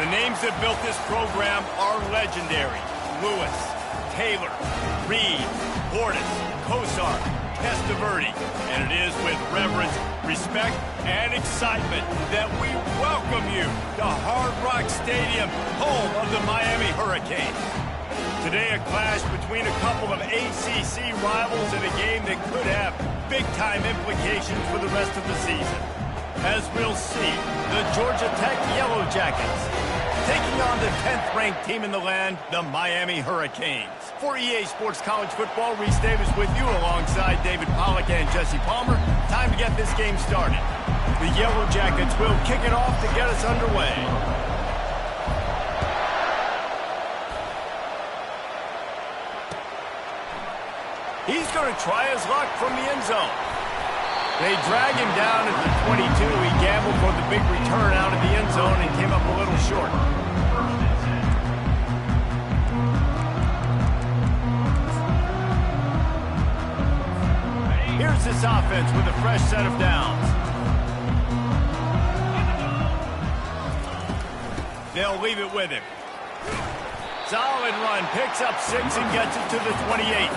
The names that built this program are legendary. Lewis, Taylor, Reed, Portis, Kosar, Testaverde. And it is with reverence, respect, and excitement that we welcome you to Hard Rock Stadium, home of the Miami Hurricanes. Today, a clash between a couple of ACC rivals in a game that could have big-time implications for the rest of the season. As we'll see, the Georgia Tech Yellow Jackets taking on the 10th-ranked team in the land, the Miami Hurricanes. For EA Sports College Football, Reese Davis with you alongside David Pollack and Jesse Palmer. Time to get this game started. The Yellow Jackets will kick it off to get us underway. He's going to try his luck from the end zone. They drag him down at the 22. He gambled for the big return out of the end zone and came up a little short. Here's this offense with a fresh set of downs. They'll leave it with him. Solid run, picks up 6 and gets it to the 28.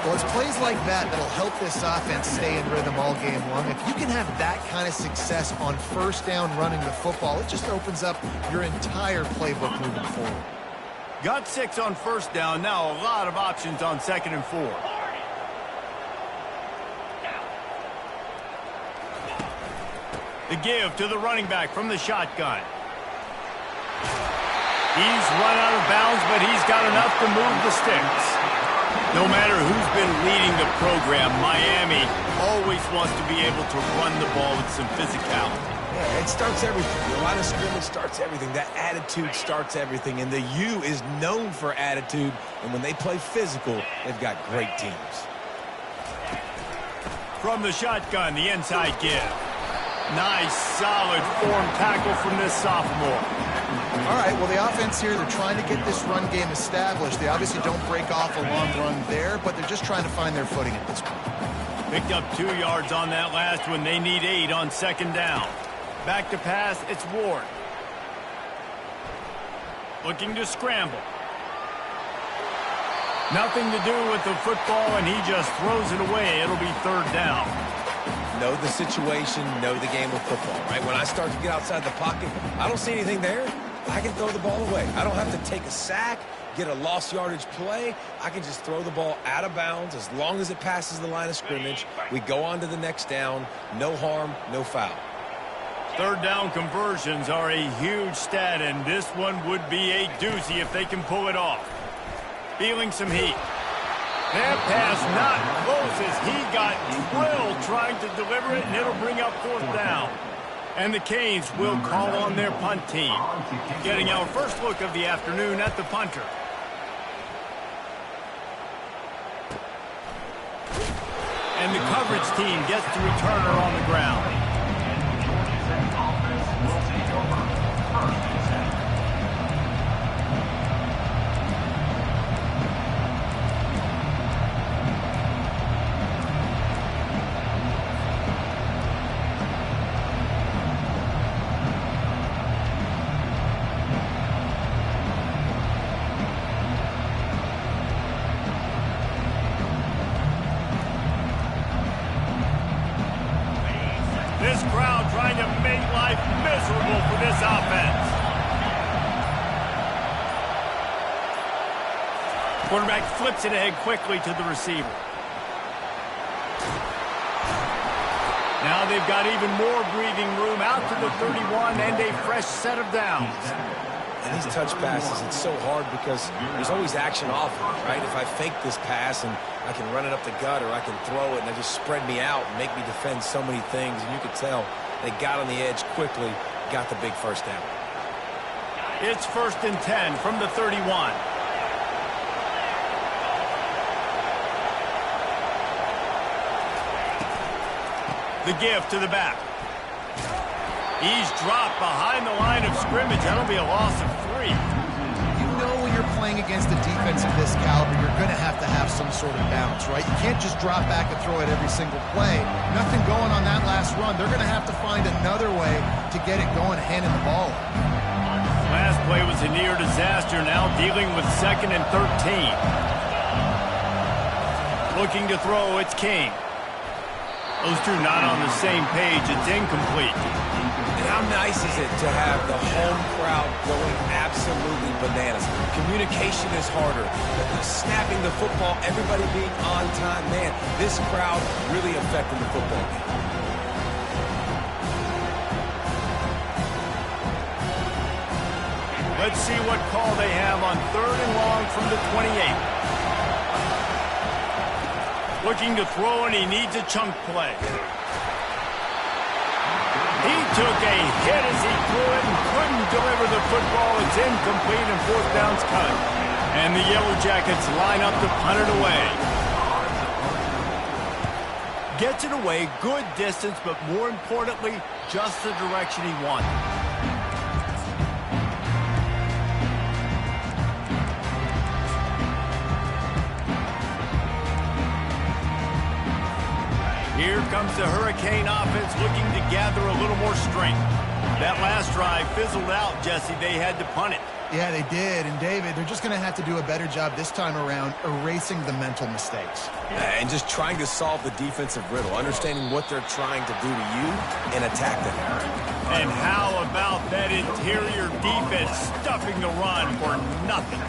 Well, it's plays like that that'll help this offense stay in rhythm all game long. If you can have that kind of success on first down running the football, it just opens up your entire playbook moving forward. Got 6 on first down. Now a lot of options on 2nd and 4. The give to the running back from the shotgun. He's run out of bounds, but he's got enough to move the sticks. No matter who's been leading the program, Miami always wants to be able to run the ball with some physicality. Yeah, it starts everything. The line of scrimmage starts everything. That attitude starts everything. And the U is known for attitude. And when they play physical, they've got great teams. From the shotgun, the inside give. Nice, solid form tackle from this sophomore. All right, well, the offense here, they're trying to get this run game established. They obviously don't break off a long run there, but they're just trying to find their footing at this point. Picked up 2 yards on that last one. They need 8 on 2nd down. Back to pass, it's Ward. Looking to scramble. Nothing to do with the football, and he just throws it away. It'll be 3rd down. Know the situation, know the game of football, right? When I start to get outside the pocket, I don't see anything there. I can throw the ball away. I don't have to take a sack, get a lost yardage play. I can just throw the ball out of bounds as long as it passes the line of scrimmage. We go on to the next down. No harm, no foul. 3rd down conversions are a huge stat, and this one would be a doozy if they can pull it off. Feeling some heat. That pass not close as he got drilled trying to deliver it, and it'll bring up 4th down. And the Canes will call on their punt team. Getting our first look of the afternoon at the punter. And the coverage team gets the returner on the ground. This crowd trying to make life miserable for this offense. Quarterback flips it ahead quickly to the receiver. Now they've got even more breathing room out to the 31 and a fresh set of downs. And these touch passes, it's so hard because there's always action off of it, right? If I fake this pass and I can run it up the gut or I can throw it and they just spread me out and make me defend so many things. And you could tell they got on the edge quickly, got the big 1st down. It's 1st and 10 from the 31. The give to the back. He's dropped behind the line of scrimmage. That'll be a loss of 3. You know when you're playing against a defense of this caliber, you're going to have some sort of bounce, right? You can't just drop back and throw it every single play. Nothing going on that last run. They're going to have to find another way to get it going, handing the ball. play was a near disaster, now dealing with 2nd and 13. Looking to throw, it's King. Those two not on the same page. It's incomplete. And how nice is it to have the home crowd going absolutely bananas? Communication is harder. Snapping the football, everybody being on time. Man, this crowd really affecting the football game. Let's see what call they have on 3rd and long from the 28. Looking to throw, and he needs a chunk play. He took a hit as he threw it and couldn't deliver the football. It's incomplete and 4th down's cut. And the Yellow Jackets line up to punt it away. Gets it away, good distance, but more importantly, just the direction he wanted. Here comes the Hurricane offense looking to gather a little more strength. That last drive fizzled out, Jesse. They had to punt it. Yeah, they did. And, David, they're just going to have to do a better job this time around erasing the mental mistakes. And just trying to solve the defensive riddle, understanding what they're trying to do to you and attack them. And how about that interior defense stuffing the run for nothing?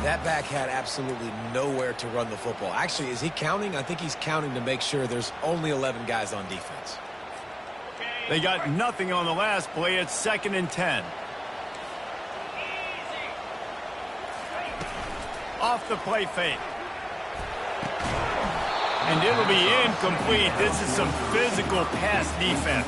That back had absolutely nowhere to run the football. Actually, is he counting? I think he's counting to make sure there's only 11 guys on defense. They got nothing on the last play. It's 2nd and 10. Off the play fake. And it'll be incomplete. This is some physical pass defense.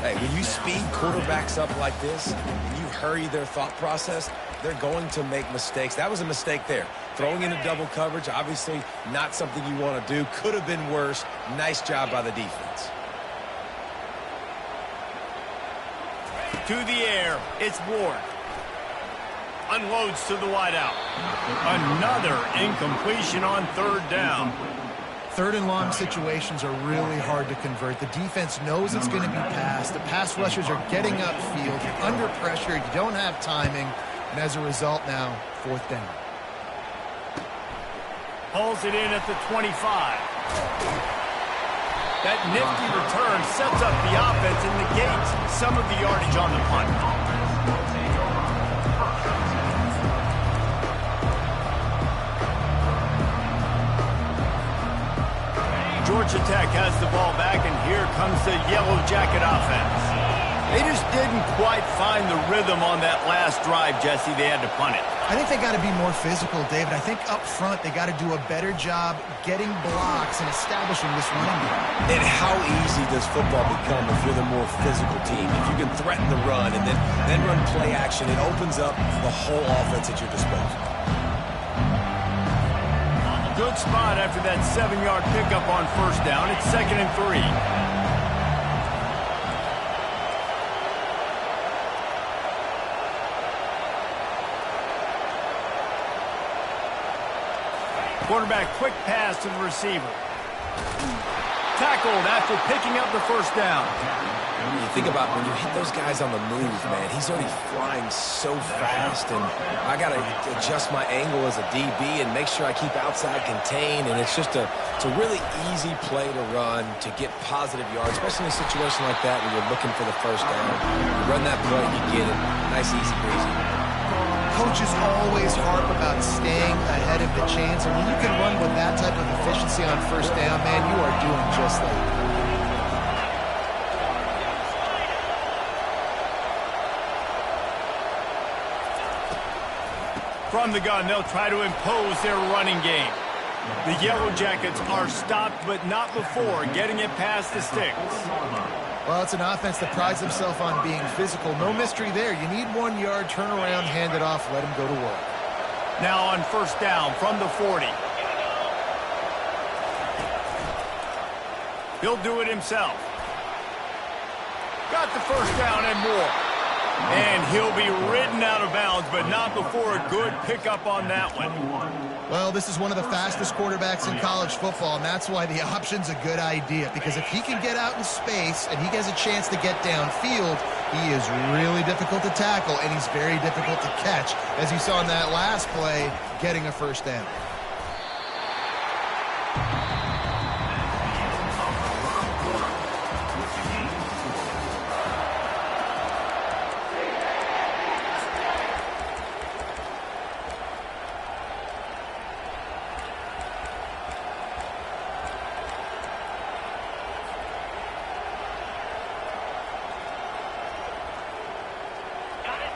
Hey, when you speed quarterbacks up like this, and you hurry their thought process, they're going to make mistakes. That was a mistake there. Throwing into double coverage, obviously not something you want to do. Could have been worse. Nice job by the defense. To the air, it's Ward. Unloads to the wideout. Another incompletion on 3rd down. 3rd and long situations are really hard to convert. The defense knows it's going to be passed. The pass rushers are getting upfield. You're under pressure. You don't have timing. And as a result now, 4th down. Pulls it in at the 25. That nifty return sets up the offense and negates some of the yardage on the punt. Georgia Tech has the ball back, and here comes the Yellow Jacket offense. They just didn't quite find the rhythm on that last drive, Jesse. They had to punt it. I think they got to be more physical, David. I think up front they got to do a better job getting blocks and establishing this running game. And how easy does football become if you're the more physical team? If you can threaten the run and then run play action, it opens up the whole offense at your disposal. Good spot after that 7-yard pickup on 1st down. It's 2nd and 3. Quarterback, quick pass to the receiver. Tackled after picking up the 1st down. You think about when you hit those guys on the move, man, he's already flying so fast, and I got to adjust my angle as a DB and make sure I keep outside contained, and it's just a really easy play to run to get positive yards, especially in a situation like that where you're looking for the 1st down. You run that play, you get it. Nice, easy breezy. Coaches always harp about staying ahead of the chains, and when you can run with that type of efficiency on 1st down, man, you are doing just that. From the gun, they'll try to impose their running game. The Yellow Jackets are stopped, but not before getting it past the sticks. Well, it's an offense that prides themselves on being physical. No mystery there. You need 1 yard, turn around, hand it off, let them go to work. Now on 1st down from the 40. He'll do it himself. Got the 1st down and more. And he'll be ridden out of bounds, but not before a good pickup on that one. Well, this is one of the fastest quarterbacks in college football, and that's why the option's a good idea. Because if he can get out in space and he has a chance to get downfield, he is really difficult to tackle, and he's very difficult to catch, as you saw in that last play, getting a first down.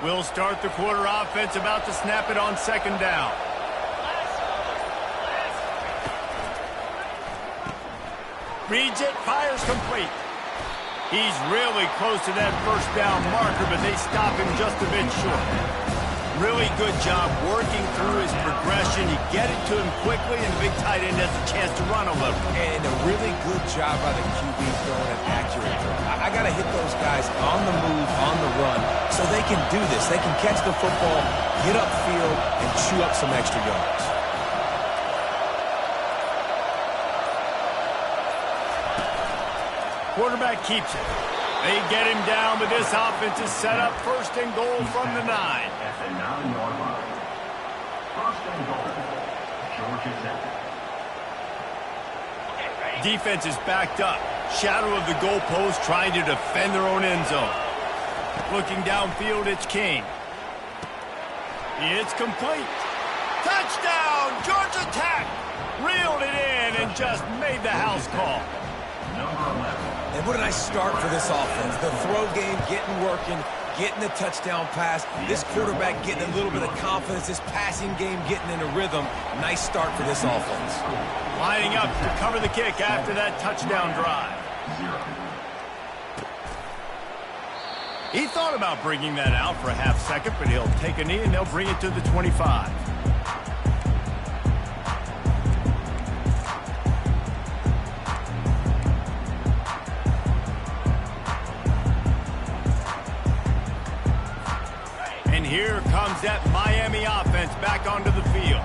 We'll start the quarter offense, about to snap it on second down. Reads it, fires complete. He's really close to that first down marker, but they stop him just a bit short. Really good job working through his progression. You get it to him quickly, and the big tight end has a chance to run a little. And a really good job by the QB throwing an accurate throw. I got to hit those guys on the move, on the run, so they can do this. They can catch the football, get upfield, and chew up some extra yards. Quarterback keeps it. They get him down, but this offense is set up first and goal from the 9. At the 9-yard line. First and goal. Georgia Tech. Defense is backed up. Shadow of the goalpost, trying to defend their own end zone. Looking downfield, it's King. It's complete. Touchdown, Georgia Tech! Reeled it in and just made the house call. Number 11. And what a nice start for this offense. The throw game getting working, getting the touchdown pass. This quarterback getting a little bit of confidence. This passing game getting in a rhythm. Nice start for this offense. Lining up to cover the kick after that touchdown drive. He thought about bringing that out for a half second, but he'll take a knee and they'll bring it to the 25. And here comes that Miami offense back onto the field.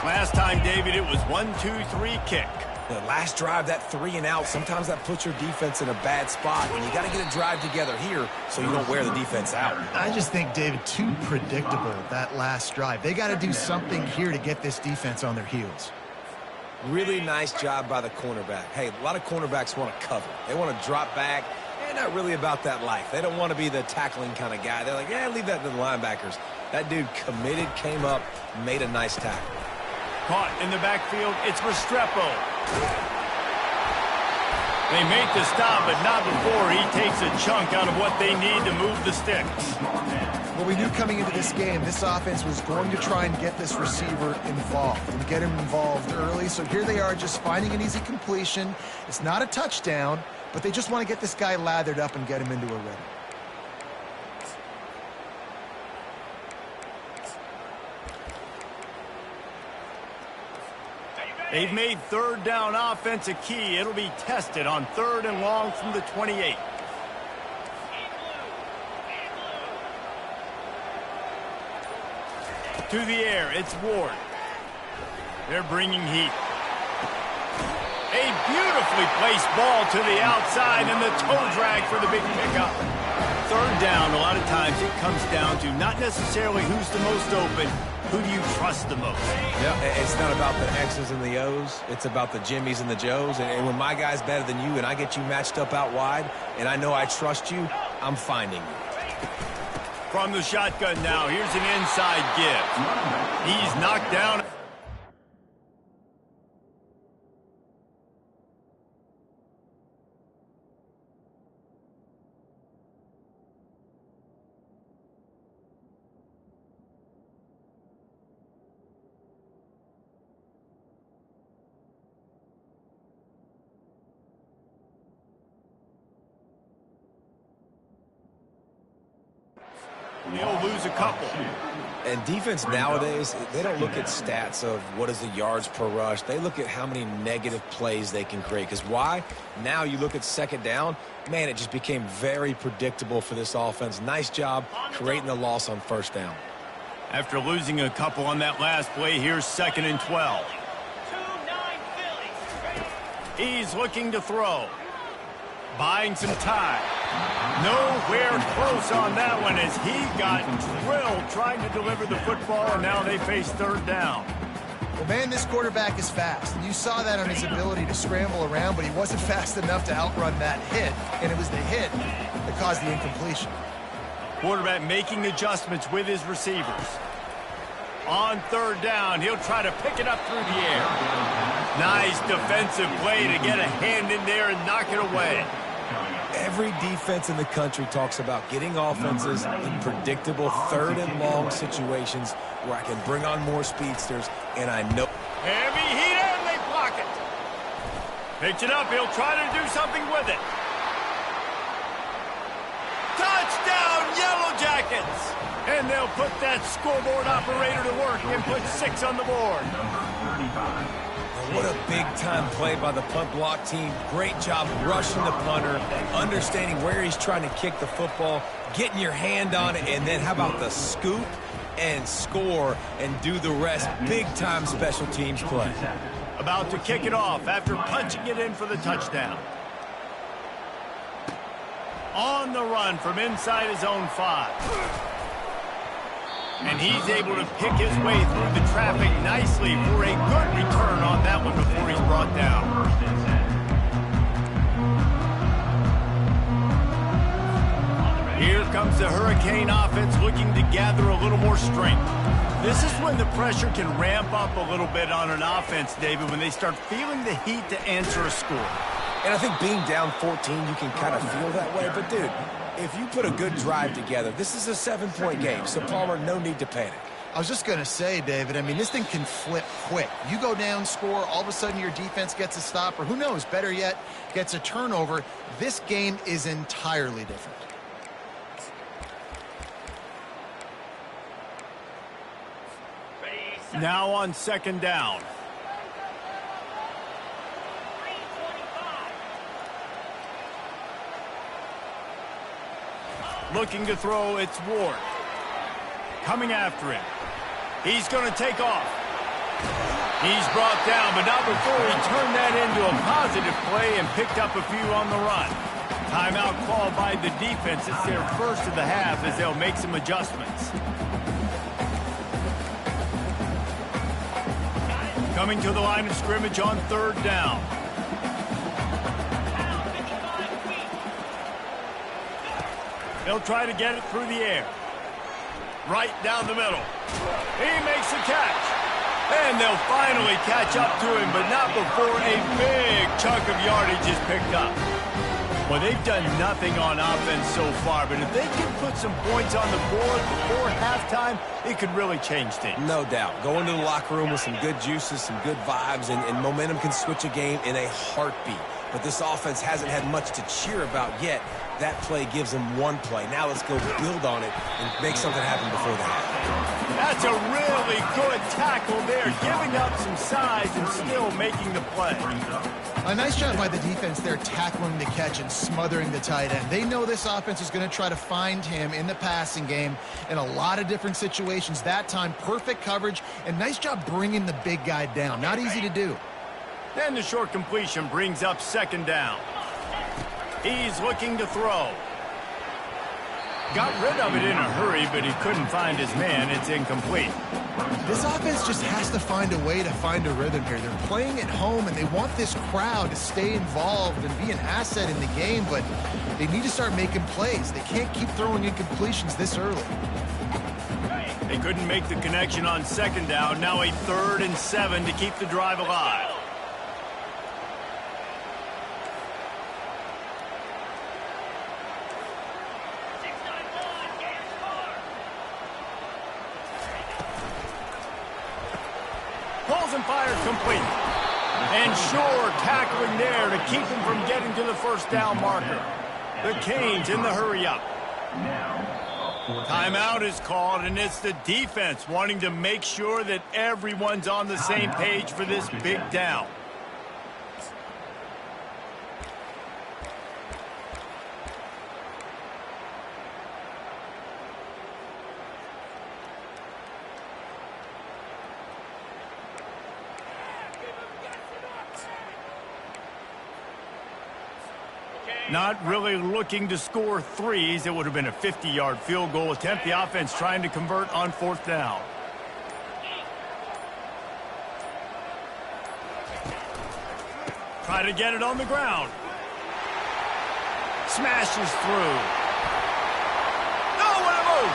Last time, David, it was 1-2-3 kick. The last drive, that 3 and out, sometimes that puts your defense in a bad spot, and you got to get a drive together here so you don't wear the defense out. I just think, David, too predictable, that last drive. They got to do something here to get this defense on their heels. Really nice job by the cornerback. Hey, a lot of cornerbacks want to cover. They want to drop back. They're not really about that life. They don't want to be the tackling kind of guy. They're like, yeah, leave that to the linebackers. That dude committed, came up, made a nice tackle. Caught in the backfield, it's Restrepo. They make the stop, but not before he takes a chunk out of what they need to move the sticks. Well, we knew coming into this game, this offense was going to try and get this receiver involved and get him involved early. So here they are just finding an easy completion. It's not a touchdown, but they just want to get this guy lathered up and get him into a rhythm. They've made third down offense a key. It'll be tested on 3rd and long from the 28. To the air, it's Ward. They're bringing heat. A beautifully placed ball to the outside and the toe drag for the big pickup. 3rd down, a lot of times it comes down to not necessarily who's the most open, who do you trust the most? Yeah, it's not about the X's and the O's. It's about the Jimmys and the Joes. And when my guy's better than you and I get you matched up out wide and I know I trust you, I'm finding you. From the shotgun now, here's an inside give. He's knocked down. He'll lose a couple. And defense nowadays, they don't look at stats of what is the yards per rush. They look at how many negative plays they can create. Because why? Now you look at second down, man, it just became very predictable for this offense. Nice job creating the loss on first down. After losing a couple on that last play, here's 2nd and 12. He's looking to throw. Buying some time. Nowhere close on that one as he got drilled trying to deliver the football, and now they face 3rd down. Well, man, this quarterback is fast, and you saw that on his ability to scramble around, but he wasn't fast enough to outrun that hit, and it was the hit that caused the incompletion. Quarterback making adjustments with his receivers. On 3rd down, he'll try to pick it up through the air. Nice defensive play to get a hand in there and knock it away. Every defense in the country talks about getting offenses in predictable 3rd and long situations where I can bring on more speedsters, and I know. Heavy heat, and they block it. Picks it up. He'll try to do something with it. Touchdown, Yellow Jackets! And they'll put that scoreboard operator to work and put 6 on the board. What a big-time play by the punt block team. Great job rushing the punter, understanding where he's trying to kick the football, getting your hand on it, and then how about the scoop and score and do the rest. Big-time special teams play. About to kick it off after punching it in for the touchdown. On the run from inside his own 5. And he's able to pick his way through the traffic nicely for a good return on that one before he's brought down. Here comes the Hurricane offense looking to gather a little more strength. This is when the pressure can ramp up a little bit on an offense, David, when they start feeling the heat to answer a score. And I think being down 14, you can kind of feel that way. But, dude, if you put a good drive together, this is a 7-point game. So, Palmer, no need to panic. I was just going to say, David, I mean, this thing can flip quick. You go down, score, all of a sudden your defense gets a stop, or who knows, better yet, gets a turnover. This game is entirely different. Now on 2nd down. Looking to throw, it's Ward. Coming after him. He's going to take off. He's brought down, but not before he turned that into a positive play and picked up a few on the run. Timeout called by the defense. It's their first of the half as they'll make some adjustments. Coming to the line of scrimmage on 3rd down. They'll try to get it through the air. Right down the middle. He makes a catch. And they'll finally catch up to him, but not before a big chunk of yardage is picked up. Well, they've done nothing on offense so far, but if they can put some points on the board before halftime, it could really change things. No doubt. Go into the locker room with some good juices, some good vibes, and momentum can switch a game in a heartbeat. But this offense hasn't had much to cheer about yet. That play gives them one play. Now let's go build on it and make something happen before the half. That's a really good tackle there, giving up some size and still making the play. A nice job by the defense there, tackling the catch and smothering the tight end. They know this offense is going to try to find him in the passing game in a lot of different situations. That time, perfect coverage, and nice job bringing the big guy down. Not easy to do. Then the short completion brings up 2nd down. He's looking to throw. Got rid of it in a hurry, but he couldn't find his man. It's incomplete. This offense just has to find a way to find a rhythm here. They're playing at home, and they want this crowd to stay involved and be an asset in the game, but they need to start making plays. They can't keep throwing incompletions this early. They couldn't make the connection on 2nd down. Now a 3rd and 7 to keep the drive alive. Pulls and fires complete. And Shore tackling there to keep him from getting to the 1st down marker. The Canes in the hurry up. Timeout is called, and it's the defense wanting to make sure that everyone's on the same page for this big down. Not really looking to score threes. It would have been a 50-yard field goal attempt. The offense trying to convert on 4th down. Try to get it on the ground. Smashes through. No, what a move!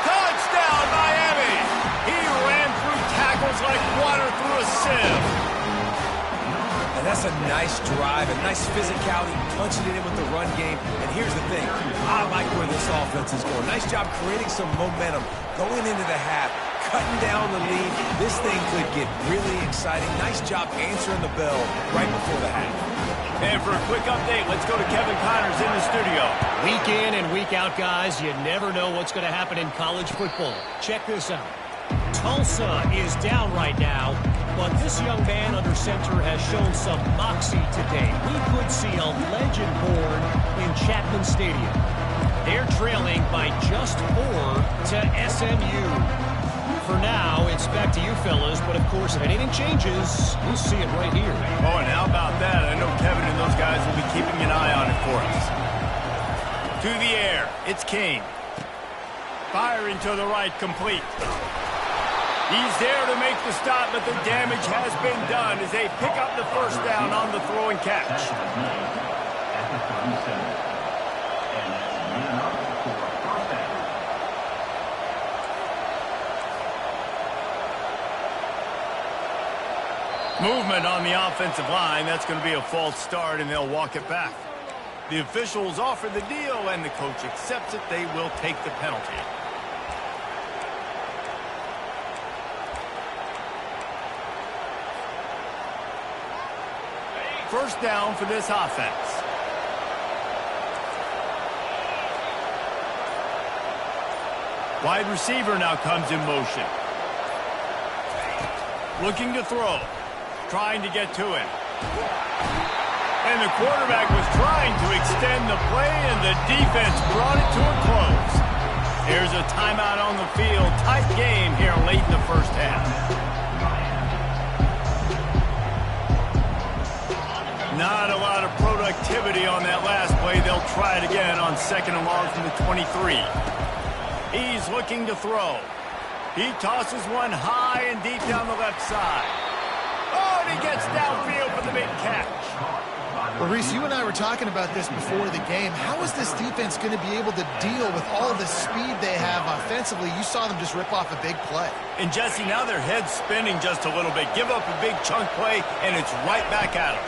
Touchdown, Miami! He ran through tackles like water through a sieve. And that's a nice drive, a nice physicality, punching it in with the run game. And here's the thing, I like where this offense is going. Nice job creating some momentum, going into the half, cutting down the lead. This thing could get really exciting. Nice job answering the bell right before the half. And for a quick update, let's go to Kevin Connors in the studio. Week in and week out, guys, you never know what's going to happen in college football. Check this out. Tulsa is down right now, but this young man under center has shown some moxie today. We could see a legend born in Chapman Stadium. They're trailing by just 4 to SMU. For now, it's back to you fellas, but of course, if anything changes, we'll see it right here. Oh, and how about that? I know Kevin and those guys will be keeping an eye on it for us. To the air, it's King. Firing to the right, complete. He's there to make the stop, but the damage has been done as they pick up the 1st down on the throw and catch. Movement on the offensive line. That's going to be a false start, and they'll walk it back. The officials offer the deal, and the coach accepts it. They will take the penalty. First down for this offense. Wide receiver now comes in motion. Looking to throw. Trying to get to him. And the quarterback was trying to extend the play, and the defense brought it to a close. There's a timeout on the field. Tight game here late in the 1st half. Not a lot of productivity on that last play. They'll try it again on 2nd and long from the 23. He's looking to throw. He tosses one high and deep down the left side. Oh, and he gets downfield for the big catch. Well, Reese, you and I were talking about this before the game. How is this defense going to be able to deal with all the speed they have offensively? You saw them just rip off a big play. And, Jesse, now their head's spinning just a little bit. Give up a big chunk play, and it's right back at them.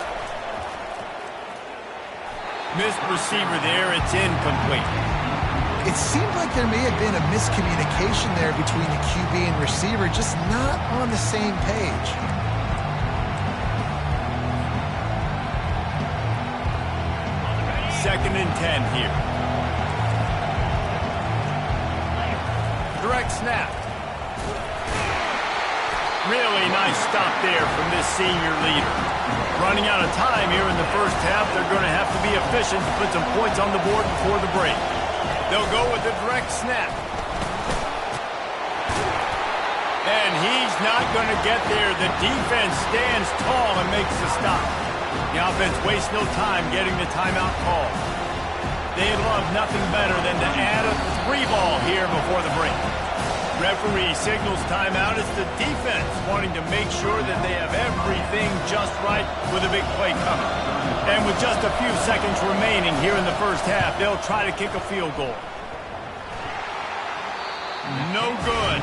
Missed receiver there. It's incomplete. It seemed like there may have been a miscommunication there between the QB and receiver, just not on the same page. Second and 10 here. Direct snap. Really nice stop there from this senior leader. Running out of time here in the 1st half. They're going to have to be efficient to put some points on the board before the break. They'll go with the direct snap. And he's not going to get there. The defense stands tall and makes the stop. The offense wastes no time getting the timeout call. They'd love nothing better than to add a 3-ball here before the break. Referee signals timeout. It's the defense wanting to make sure that they have everything just right with a big play coming. And with just a few seconds remaining here in the 1st half, they'll try to kick a field goal. No good.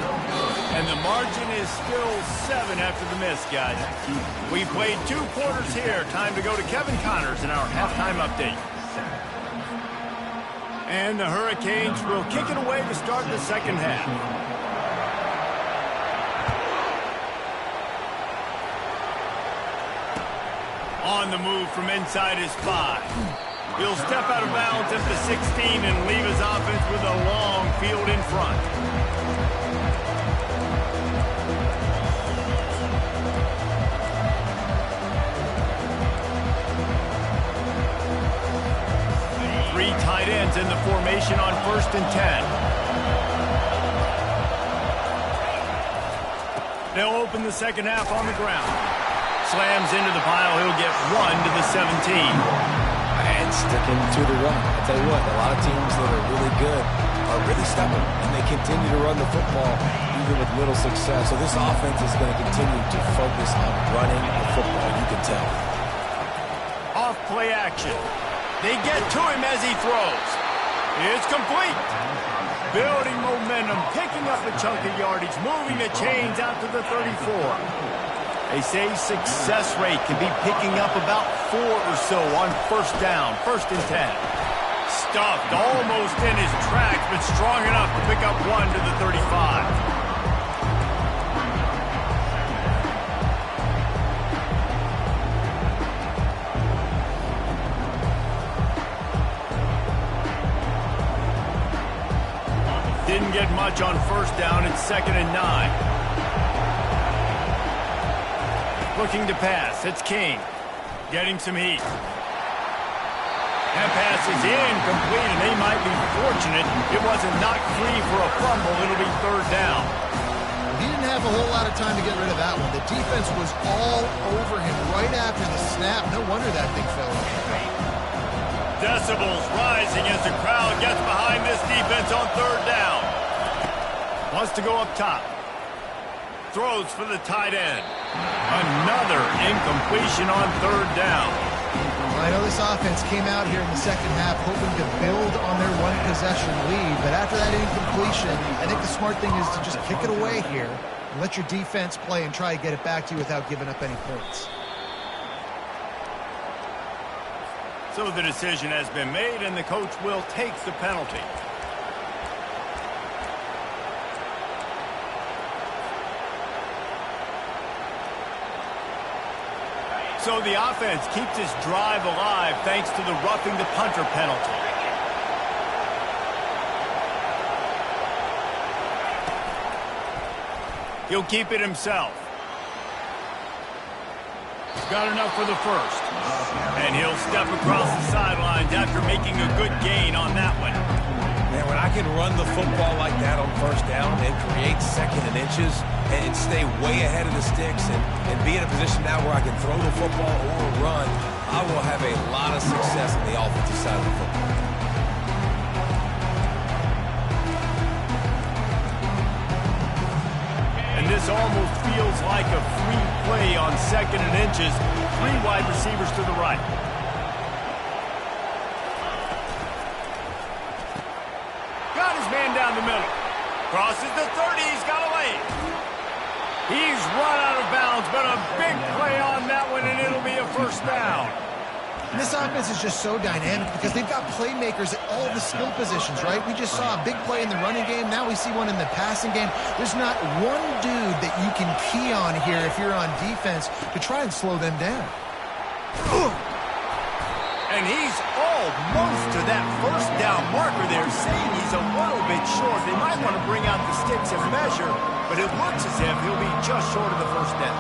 And the margin is still 7 after the miss, guys. We played 2 quarters here. Time to go to Kevin Connors in our halftime update. And the Hurricanes will kick it away to start the 2nd half. On the move from inside his 5. He'll step out of bounds at the 16 and leave his offense with a long field in front. Three tight ends in the formation on 1st and 10. They'll open the second half on the ground. Slams into the pile. He'll get 1 to the 17. And sticking to the run. I'll tell you what, a lot of teams that are really good are really stubborn, and they continue to run the football even with little success. So this offense is going to continue to focus on running the football, you can tell. Off play action. They get to him as he throws. It's complete. Building momentum, picking up a chunk of yardage, moving the chains out to the 34. They say success rate can be picking up about 4 or so on 1st down, 1st and 10. Stuffed almost in his tracks, but strong enough to pick up 1 to the 35. Didn't get much on 1st down. It's 2nd and 9. Looking to pass. It's King. Getting some heat. That pass is incomplete, and they might be fortunate it wasn't knocked free for a fumble. It'll be 3rd down. He didn't have a whole lot of time to get rid of that one. The defense was all over him right after the snap. No wonder that thing fell off. Decibels rising as the crowd gets behind this defense on 3rd down. Wants to go up top. Throws for the tight end. Another incompletion on 3rd down. Well, I know this offense came out here in the second half hoping to build on their one-possession lead, but after that incompletion, I think the smart thing is to just kick it away here and let your defense play and try to get it back to you without giving up any points. So the decision has been made, and the coach will take the penalty. So the offense keeps this drive alive thanks to the roughing the punter penalty. He'll keep it himself. He's got enough for the 1st. And he'll step across the sidelines after making a good gain on that one. Man, when I can run the football like that on 1st down and create 2nd and inches and stay way ahead of the sticks and be in a position now where I can throw the football or run, I will have a lot of success on the offensive side of the football. And this almost feels like a free play on 2nd and inches. 3 wide receivers to the right. Got his man down the middle. Crosses the 30. He's got a lane. He's run out of bounds, but a big play on that one, and it'll be a 1st down. And this offense is just so dynamic because they've got playmakers at all the skill positions, right? We just saw a big play in the running game. Now we see one in the passing game. There's not one dude that you can key on here if you're on defense to try and slow them down. And he's almost to that 1st down marker there, saying he's a little bit short. They might want to bring out the sticks and measure, but it looks as if he'll be just short of the 1st down.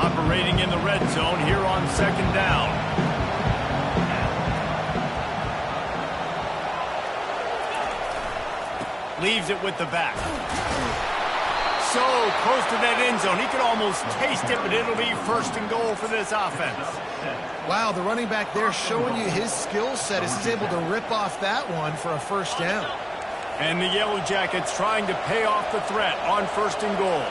Operating in the red zone here on 2nd down. Leaves it with the back. So close to that end zone. He could almost taste it, but it'll be 1st and goal for this offense. Wow, the running back there showing you his skill set as he's able to rip off that one for a 1st down. And the Yellow Jackets trying to pay off the threat on 1st and goal.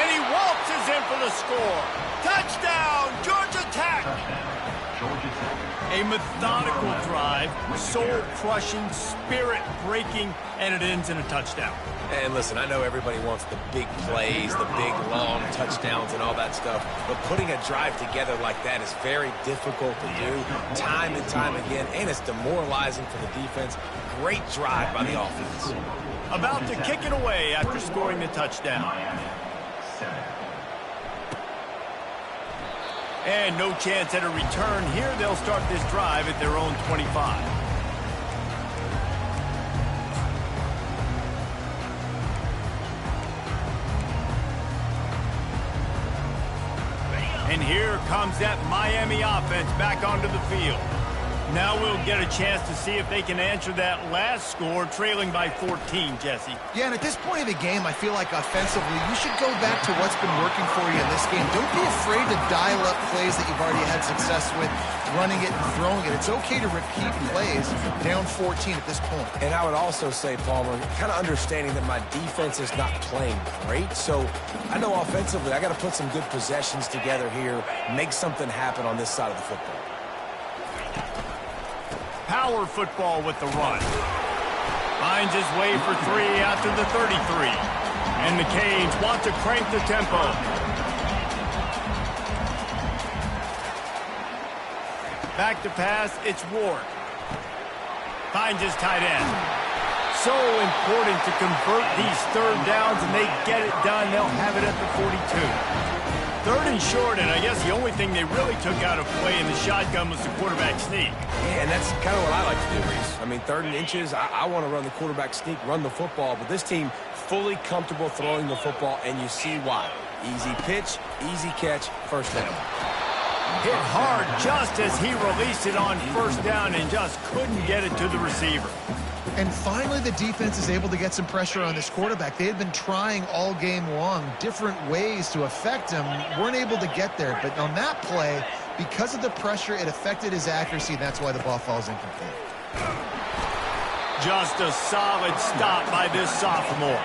And he waltzes in for the score. Touchdown, Georgia Tech! Touchdown, Georgia Tech. A methodical drive, soul-crushing, spirit-breaking, and it ends in a touchdown. And listen, I know everybody wants the big plays, the big, long touchdowns and all that stuff, but putting a drive together like that is very difficult to do time and time again, and it's demoralizing for the defense. Great drive by the offense. About to kick it away after scoring the touchdown. And no chance at a return here. They'll start this drive at their own 25. And here comes that Miami offense back onto the field. Now we'll get a chance to see if they can answer that last score, trailing by 14, Jesse. Yeah, and at this point of the game, I feel like offensively, you should go back to what's been working for you in this game. Don't be afraid to dial up plays that you've already had success with, running it and throwing it. It's okay to repeat plays down 14 at this point. And I would also say, Palmer, kind of understanding that my defense is not playing great. So I know offensively, I got to put some good possessions together here, make something happen on this side of the football. Power football with the run. Finds his way for 3 after the 33. And the Canes want to crank the tempo. Back to pass, it's Ward. Finds his tight end. So important to convert these third downs, and they get it done. They'll have it at the 42. Third and short, and I guess the only thing they really took out of play in the shotgun was the quarterback sneak. Yeah, and that's kind of what I like to do, Reese. I mean, 3rd and inches, I want to run the quarterback sneak, run the football, but this team fully comfortable throwing the football, and you see why. Easy pitch, easy catch, first down. Hit hard just as he released it on first down and just couldn't get it to the receiver. And finally, the defense is able to get some pressure on this quarterback. They had been trying all game long different ways to affect him, weren't able to get there. But on that play, because of the pressure, it affected his accuracy, and that's why the ball falls incomplete. Just a solid stop by this sophomore.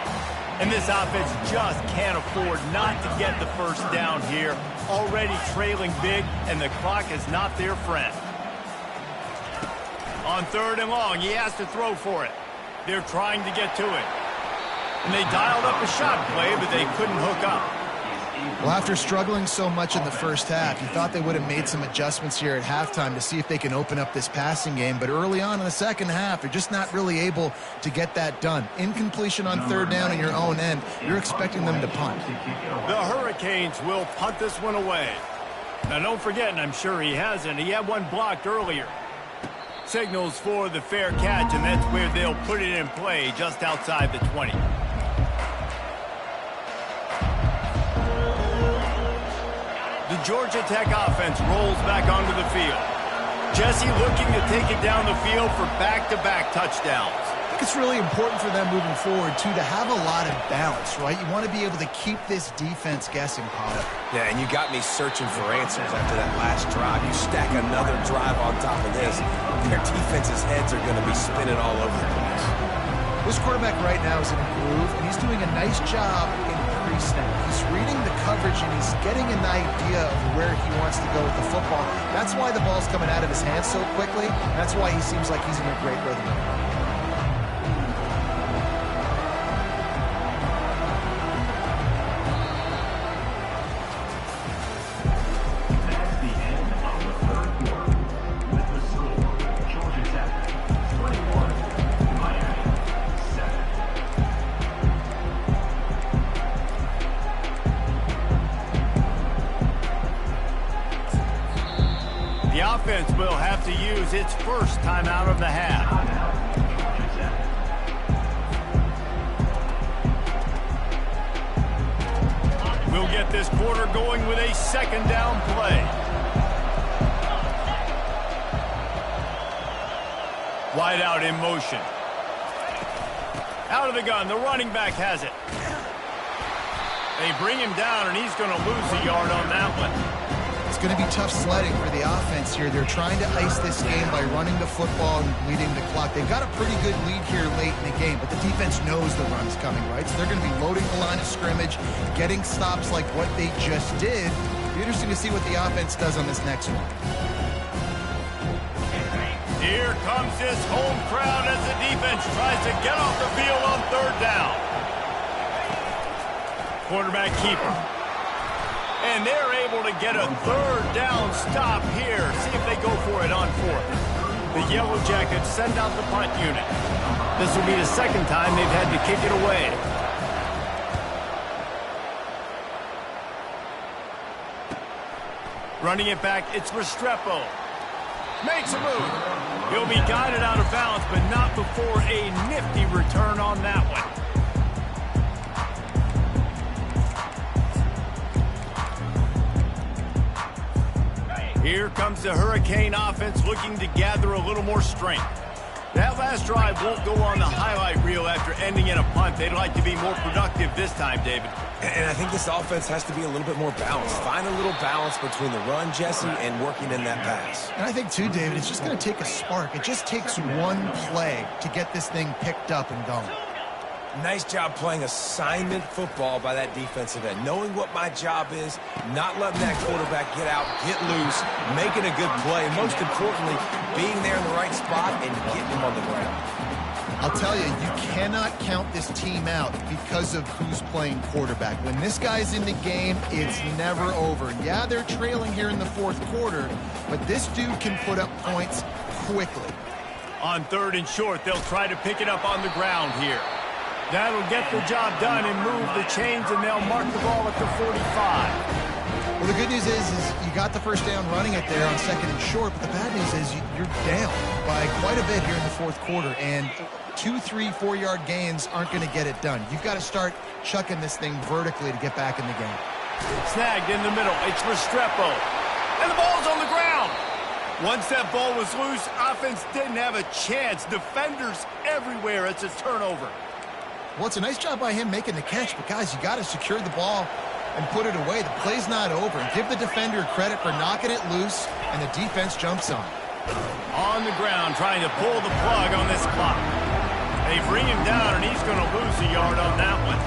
And this offense just can't afford not to get the first down here. Already trailing big, and the clock is not their friend. On 3rd and long, he has to throw for it. They're trying to get to it. And they dialed up a shot play, but they couldn't hook up. Well, after struggling so much in the first half, you thought they would have made some adjustments here at halftime to see if they can open up this passing game. But early on in the second half, they're just not really able to get that done. Incompletion on 3rd down in your own end, you're expecting them to punt. The Hurricanes will punt this one away. Now, don't forget, and I'm sure he hasn't, he had one blocked earlier. Signals for the fair catch, and that's where they'll put it in play just outside the 20. The Georgia Tech offense rolls back onto the field. Jesse looking to take it down the field for back-to-back touchdowns. I think it's really important for them moving forward, too, to have a lot of balance, right? You want to be able to keep this defense guessing, Pollard. Yeah, and you got me searching for answers after that last drive. You stack another drive on top of this, their defense's heads are going to be spinning all over the place. This quarterback right now is in a groove, and he's doing a nice job in pre-snap. He's reading the coverage, and he's getting an idea of where he wants to go with the football. That's why the ball's coming out of his hands so quickly. That's why he seems like he's in a great rhythm. Offense will have to use its first time out of the half. We'll get this quarter going with a 2nd down play. Wide out in motion. Out of the gun, the running back has it. They bring him down, and he's going to lose a yard on that one. It's going to be tough sledding for the offense here. They're trying to ice this game by running the football and leading the clock. They've got a pretty good lead here late in the game, but the defense knows the run's coming, right? So they're going to be loading the line of scrimmage, getting stops like what they just did. It'll be interesting to see what the offense does on this next one. Here comes this home crowd as the defense tries to get off the field on third down. Quarterback keeper. And they're able to get a third down stop here. See if they go for it on fourth. The Yellow Jackets send out the punt unit. This will be the second time they've had to kick it away. Running it back, it's Restrepo. Makes a move. He'll be guided out of bounds, but not before a nifty return on that one. Here comes the Hurricane offense looking to gather a little more strength. That last drive won't go on the highlight reel after ending in a punt. They'd like to be more productive this time, David. And I think this offense has to be a little bit more balanced. Find a little balance between the run, Jesse, and working in that pass. And I think, too, David, it's just going to take a spark. It just takes one play to get this thing picked up and going. Nice job playing assignment football by that defensive end. Knowing what my job is, not letting that quarterback get out, get loose, making a good play, and most importantly, being there in the right spot and getting him on the ground. I'll tell you, you cannot count this team out because of who's playing quarterback. When this guy's in the game, it's never over. Yeah, they're trailing here in the fourth quarter, but this dude can put up points quickly. On third and short, they'll try to pick it up on the ground here. That'll get the job done and move the chains, and they'll mark the ball at the 45. Well, the good news is you got the first down running it there on second and short, but the bad news is you're down by quite a bit here in the fourth quarter, and 2, 3, 4-yard gains aren't going to get it done. You've got to start chucking this thing vertically to get back in the game. Snagged in the middle. It's Restrepo. And the ball's on the ground. Once that ball was loose, offense didn't have a chance. Defenders everywhere. It's a turnover. Well, it's a nice job by him making the catch, but, guys, you got to secure the ball and put it away. The play's not over. And give the defender credit for knocking it loose, and the defense jumps on. On the ground, trying to pull the plug on this clock. They bring him down, and he's going to lose a yard on that one.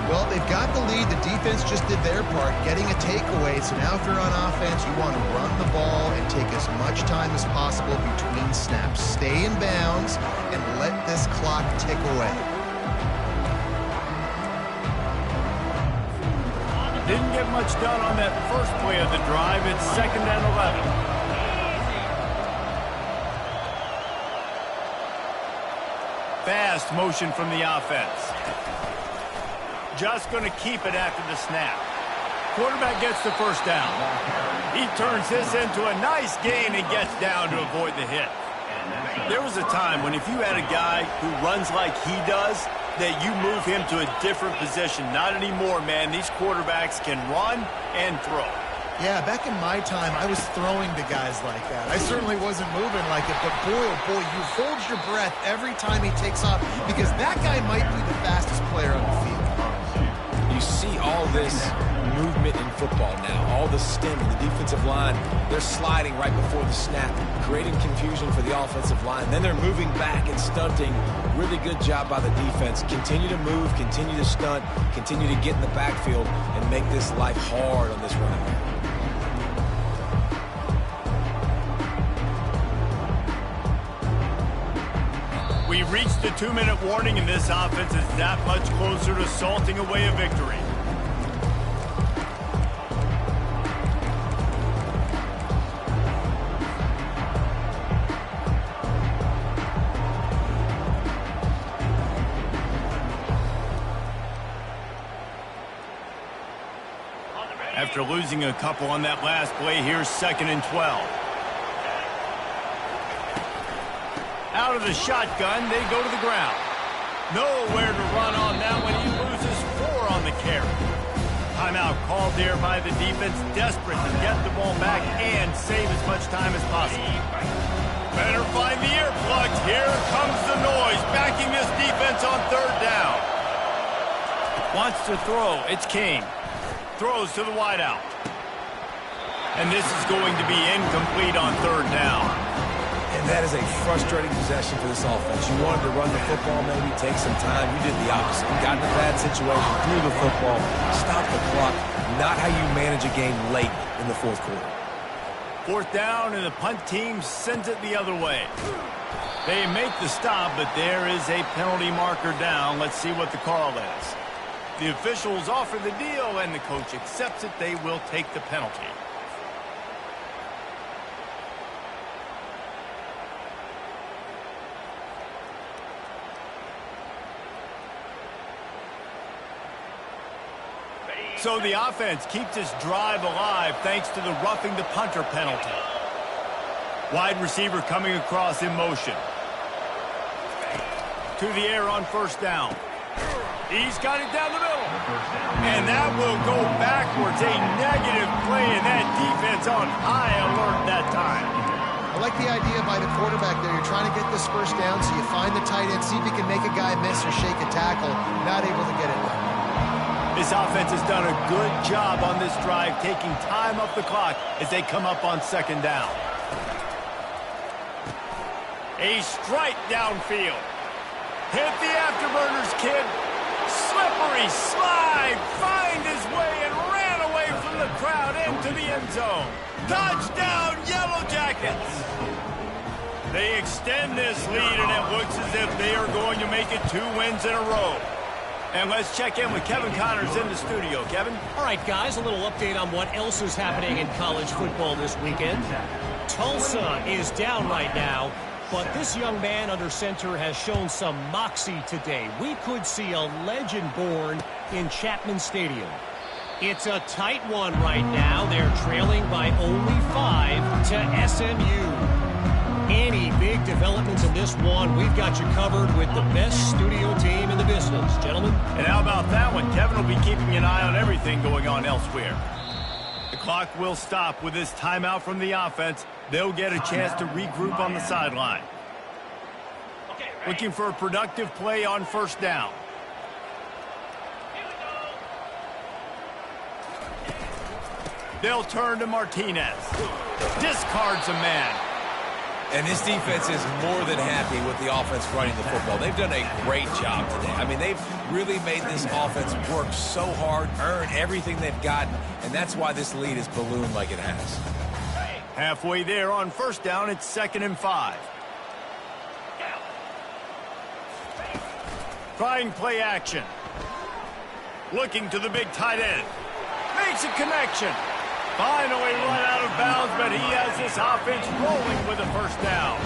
Well, they've got the lead. The defense just did their part, getting a takeaway. So now if you're on offense, you want to run the ball and take as much time as possible between snaps. Stay in bounds and let this clock tick away. Didn't get much done on that first play of the drive. It's 2nd and 11. Fast motion from the offense. Just going to keep it after the snap. Quarterback gets the first down. He turns this into a nice gain and gets down to avoid the hit. There was a time when if you had a guy who runs like he does, that you move him to a different position. Not anymore, man. These quarterbacks can run and throw. Yeah, back in my time, I was throwing to guys like that. I certainly wasn't moving like it, but boy, oh boy, you hold your breath every time he takes off because that guy might be the fastest player on the field. You see all this movement in football now, all the stem in the defensive line. They're sliding right before the snap, creating confusion for the offensive line. Then they're moving back and stunting. Really good job by the defense. Continue to move, continue to stunt, continue to get in the backfield and make this life hard on this running back. We reached the 2-minute warning, and this offense is that much closer to salting away a victory. After losing a couple on that last play, here's 2nd and 12. Out of the shotgun, they go to the ground. Nowhere to run on that one. He loses 4 on the carry. Timeout called there by the defense, desperate to get the ball back and save as much time as possible. Better find the earplugs. Here comes the noise, backing this defense on 3rd down. Wants to throw. It's King. Throws to the wideout. And this is going to be incomplete on 3rd down. And that is a frustrating possession for this offense. You wanted to run the football, maybe take some time. You did the opposite. You got in a bad situation, threw the football, stopped the clock. Not how you manage a game late in the 4th quarter. 4th down, and the punt team sends it the other way. They make the stop, but there is a penalty marker down. Let's see what the call is. The officials offer the deal, and the coach accepts it. They will take the penalty. So the offense keeps this drive alive thanks to the roughing the punter penalty. Wide receiver coming across in motion. To the air on 1st down. He's got it down the middle. And that will go backwards. A negative play, and that defense on high alert that time. I like the idea by the quarterback there. You're trying to get this 1st down, so you find the tight end, see if you can make a guy miss or shake a tackle. Not able to get it done. This offense has done a good job on this drive, taking time off the clock as they come up on 2nd down. A strike downfield. Hit the afterburners, kid. Slippery slide. Find his way and ran away from the crowd into the end zone. Touchdown, Yellow Jackets. They extend this lead, and it looks as if they are going to make it 2 wins in a row. And let's check in with Kevin Connors in the studio. Kevin? All right, guys, a little update on what else is happening in college football this weekend. Tulsa is down right now, but this young man under center has shown some moxie today. We could see a legend born in Chapman Stadium. It's a tight one right now. They're trailing by only 5 to SMU. Any big developments in this one, we've got you covered with the best studio team in the business, gentlemen. And how about that one? Kevin will be keeping an eye on everything going on elsewhere. The clock will stop with this timeout from the offense. They'll get a chance to regroup on the sideline. Looking for a productive play on 1st down. They'll turn to Martinez. Discards a man. And this defense is more than happy with the offense running the football. They've done a great job today. I mean, they've really made this offense work so hard, earn everything they've gotten, and that's why this lead is ballooned like it has. Halfway there on 1st down, it's 2nd and 5. Trying play action. Looking to the big tight end. Makes a connection. Finally run out of bounds, but he has this offense rolling with a 1st down.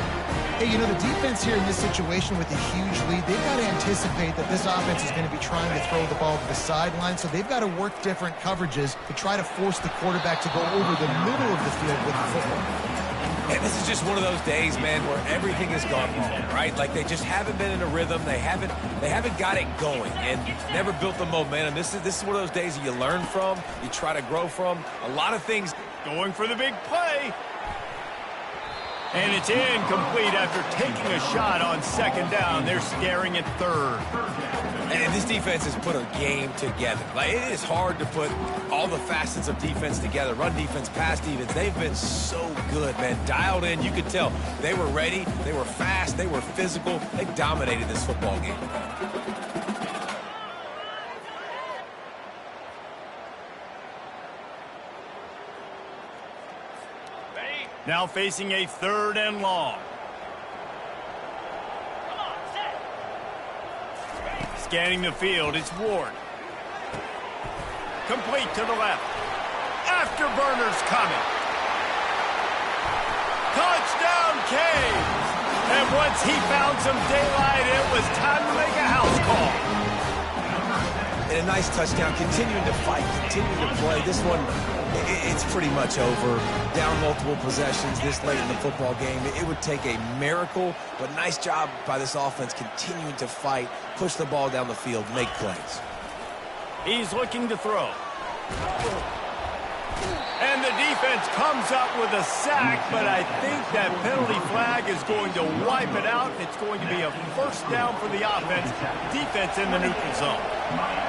Hey, you know, the defense here in this situation with a huge lead, they've got to anticipate that this offense is going to be trying to throw the ball to the sideline, so they've got to work different coverages to try to force the quarterback to go over the middle of the field with the football. And this is just one of those days, man, where everything has gone wrong, right? Like they just haven't been in a rhythm. They haven't got it going and never built the momentum. This is one of those days that you learn from, you try to grow from. A lot of things. Going for the big play. And it's incomplete after taking a shot on 2nd down. They're staring at 3rd. And this defense has put a game together. Like, it is hard to put all the facets of defense together. Run defense, pass defense. They've been so good, man. Dialed in. You could tell they were ready. They were fast. They were physical. They dominated this football game. Now facing a 3rd and long. Scanning the field, it's Ward. Complete to the left. Afterburners coming. Touchdown, Caves. And once he found some daylight, it was time to make a house call. And a nice touchdown, continuing to fight, continuing to play. This one, it's pretty much over. Down multiple possessions this late in the football game. It would take a miracle, but nice job by this offense continuing to fight, push the ball down the field, make plays. He's looking to throw. And the defense comes up with a sack, but I think that penalty flag is going to wipe it out. It's going to be a 1st down for the offense. Defense in the neutral zone.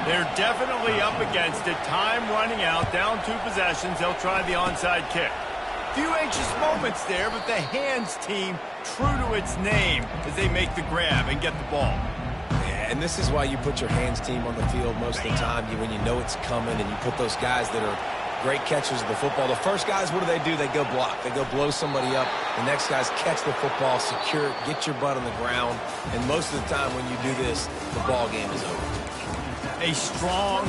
They're definitely up against it. Time running out, down 2 possessions. They'll try the onside kick. Few anxious moments there, but the hands team true to its name as they make the grab and get the ball. And this is why you put your hands team on the field most of the time when you know it's coming, and you put those guys that are great catchers of the football. The first guys, what do? They go block. They go blow somebody up. The next guys catch the football, secure it, get your butt on the ground. And most of the time when you do this, the ball game is over. A strong,